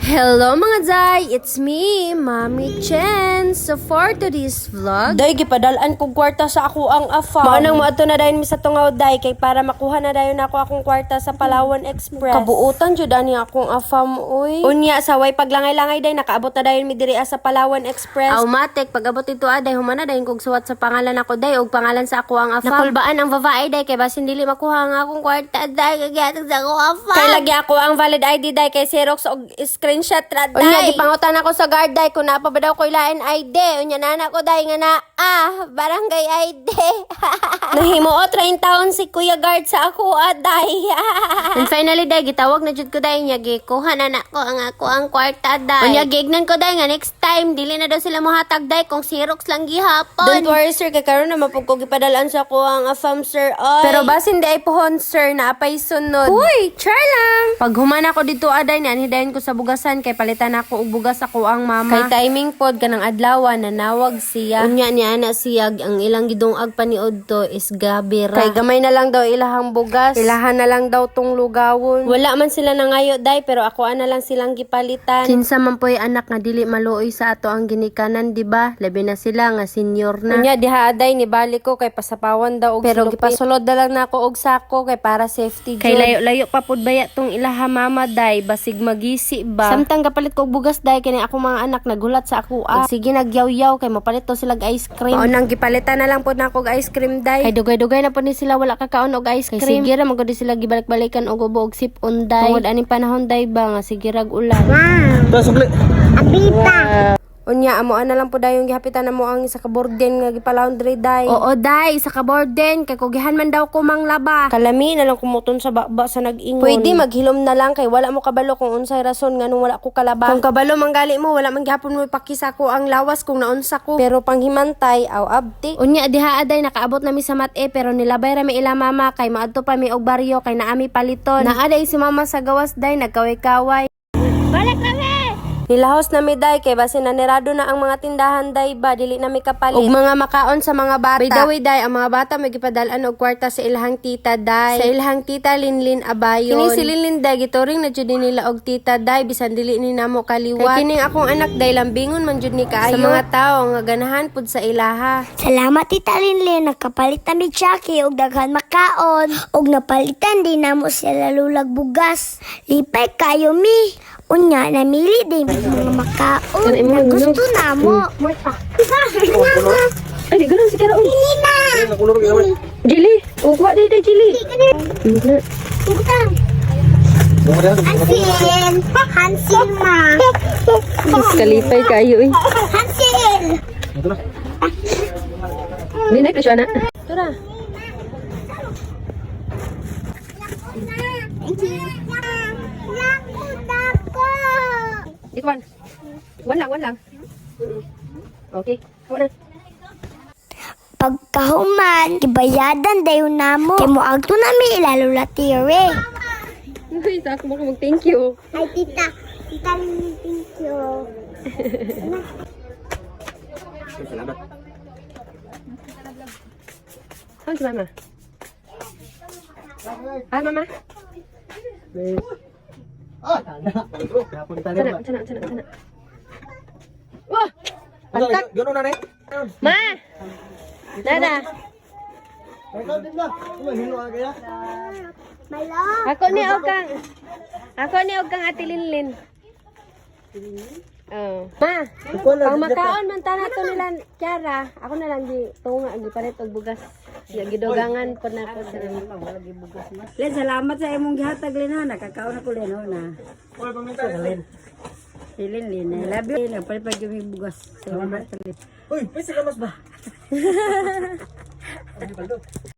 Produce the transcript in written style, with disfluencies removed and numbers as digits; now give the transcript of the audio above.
Hello mga Day! It's me, Mami Chen. So for today's vlog, Day, gipadalaan kong kwarta sa ako ang afam. Maanang moadto na dayon mi sa tungaw, Day, kay para makuha na dayon ako akong kwarta sa Palawan Express. Kabuutan jud ani akong afam, uy. Unya, sa way paglangay-langay, Day, nakaabot na dayon mi diri sa Palawan Express. Automatic, pag abot ito, Day, humana dayon kog suwat sa pangalan ako, Day, og pangalan sa ako ang afam. Nakulbaan ang babae, Day, kay basin dili makuha nga akong kwarta, Day, kagyatag sa ako afam. Kay lagi ako ang valid ID, Day, kay Xerox og screenshot ra, Day. Unya, gipangutan ako sa guard, Day, kung napa ba daw ko ilain ID. Unya, nana ko, Day, nga na, barangay ID. Nahimuot, 30 taon si Kuya Guard sa ako, Day. And finally, Day, gitawag na jud ko, Day, nya gikuha na ko ang ako ang kwarta, Day. Unya, gignan ko, Day, nga next time, dili na daw sila mohatag, Day, kung Xerox lang gihapon. Don't worry, sir, kay karon na mapug ko gipadalaan sa ko ang afam, sir, oy. Pero basin Day pohon, sir, na apay sunod. Uy, try lang. Pag humana ko dito, Day, nanhidayon ko sa bugasan, kay palitan ako og bugas ako ang mama. Kay timing pod kanang adlaw nanawag siya. Unya niya na siya ang ilang gidungag paniod to is gabi ra. Kay gamay na lang daw ilahang bugas. Ilahan na lang daw tong lugawon. Wala man sila nangayo, Day, pero ako na lang silang gipalitan. Kinsa man po'y anak nga dili maluoy sa ato ang ginikanan, di ba? Labi na sila nga senior na. Unya diha, Day, nibalik ko kay pasapawan daw og pero gipasulod na lang nako og sako kay para safety jud. Kay layo-layo pa pud baya tong ilaha mama, Day, basig magisi ba. Samtang kapalit ko bugas, Day, kini ako mga anak nagulat sa ako. Sige nagyaw-yaw kay mapalit to sila og ice cream. Mao nang gipalitan na lang pud nako og ice cream, Day. Kay dugay-dugay na pud ni sila wala kakaon og ice cream. Kay sige ra magud sila gibalik-balikan og ubo og sip-on, Day. Tungod aning panahon, Day, ba nga sige rag ulan. Ito, sukli. Abita. Unya, amo na lang po dayon gihapitan na mo ang isa ka borden nga gipalaundry, Day. Oo, Day, isa ka borden kay kugihan man daw ko manglaba. Kalami na lang kumuton sa bakba sa nag-ingon. Pwede maghilom na lang kay wala mo kabalo kung unsay rason nga nung wala ko kalaba. Kung kabalo manggali mo, wala man gihapon mo ipakisa ko ang lawas kung naunsa ko. Pero panghimantay, aw abdi. Unya, diha, Day, nakaabot na mi sa mat-e pero nilabay ra mi ila mama kay maadto pa mi og baryo kay naami paliton. Naa, Day, si mama sa gawas, Day, nagkaway-kaway. Balik kami! Nilahos na mi, Day, kay basin nanirado na ang mga tindahan, Day, ba dili na mi kapalit og mga makaon sa mga bata. By the way, Day, ang mga bata may gipadalan og kwarta sa ilahang tita, Day. Sa ilahang tita Linlin Abayon. Kini si Linlin, Day, gituring na jud nila og tita, Day, bisan dili ni namo kaliwat. Kay kining akong anak, Day, lambingon man jud ni kaayo sa mga tawo nga ganahan pud sa ilaha. Salamat, Tita Linlin, nakapalitan mi Jackie og daghan makaon og napalitan din namo sila lulag bugas. Lipay kayo mi. Unya, namili din mga makaon na gusto namo. Ay, ganun si Kara. Dili na! Jili, ugwa day Jili. Utang. Hansil! Hansil, ma! Kalipay kayo eh. Hansil! Ito na. Hindi na kasya na. Tura. Ikwan. One lang. Okay. Wala. Pagkahuman, gibayadan dayon namo. Kay moagto na mi ilalula tire. Uy, sa ako mag-thank you. Hi, Tita. Tita Linlin, thank you. Salamat. Saan si Mama? Mama? Napunta na ba? Sana. Wah! Gano'n na rin? Ma! Nada! Ikaw din ba? Hino ka kaya? Malo. Ako ni og kang Ate Linlin. Oh. Ma! Pang makaon man tana to nila Kiara. Ako na lang di tunga gi palit og bugas. Gidogangan po na ko sa bugas. Len, salamat sa imong gihatag, Len, ha. Nakakaon ako, Len, na. Uy, pamintay. Len. Si Len, Len. I love you. Nagpalipad yung bugas. Salamat, Len. Uy, pwede ka mas ba?